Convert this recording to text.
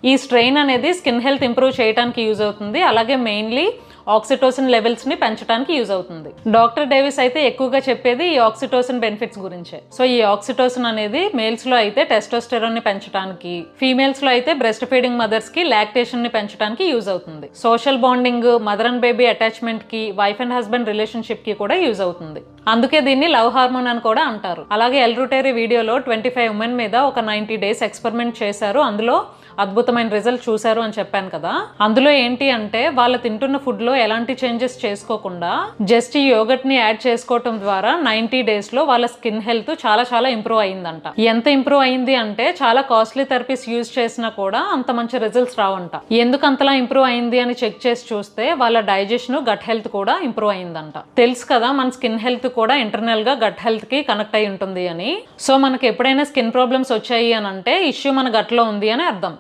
ఈ స్ట్రెయిన్ అనేది skin health improve చేయడానికి యూజ్ అవుతుంది. అలాగే మెయిన్లీ ఆక్సిటోసిన్ లెవెల్స్ ని పెంచడానికి యూజ్ అవుతుంది. డాక్టర్ డేవిస్ అయితే ఎక్కువగా చెప్పేది ఈ ఆక్సిటోసిన్ బెనిఫిట్స్ గురించే. సో ఈ ఆక్సిటోసిన్ అనేది మేల్స్ లో అయితే టెస్టోస్టెరాన్ ని పెంచడానికి, ఫీమేల్స్ లో అయితే బ్రెస్ట్ ఫీడింగ్ మదర్స్ కి లాక్టేషన్ ని పెంచడానికి యూజ్ అవుతుంది. Social bonding, mother and baby attachment కి, వైఫ్ అండ్ హస్బెండ్ రిలేషన్షిప్ కి కూడా యూజ్ అవుతుంది. అందుకే దీన్ని లవ్ హార్మోన్ అని కూడా అంటారు. అలాగే ఎల్రుటేరీ వీడియోలో 25 ఉమెన్ మీద ఒక 90 days ఎక్స్పెరిమెంట్ చేశారు. అందులో అద్భుతమైన రిజల్ట్ చూశారు అని చెప్పాను కదా. అందులో ఏంటి అంటే వాళ్ళు తింటున్న ఫుడ్ లో ఎలాంటి చేంజెస్ చేసుకోకుండా జస్ట్ ఈ యోగట్ ని యాడ్ చేసుకోవటం ద్వారా 90 days లో వాళ్ళ స్కిన్ హెల్త్ చాలా చాలా ఇంప్రూవ్ అయిందంట. ఎంత ఇంప్రూవ్ అయింది అంటే చాలా కాస్ట్లీ థెరపీస్ యూజ్ చేసినా కూడా అంత మంచి రిజల్ట్స్ రావంట. ఎందుకు అంతలా ఇంప్రూవ్ అయింది అని చెక్ చేసి చూస్తే వాళ్ళ డైజెషన్, గట్ హెల్త్ కూడా ఇంప్రూవ్ అయిందంట. తెలుసు కదా మన స్కిన్ హెల్త్ కూడా ఇంటర్నల్ గా గట్ హెల్త్ కి కనెక్ట్ అయి ఉంటుంది అని. సో మనకి ఎప్పుడైనా స్కిన్ ప్రాబ్లమ్స్ వచ్చాయి అని అంటే ఇష్యూ మన గట్ లో ఉంది అని అర్థం.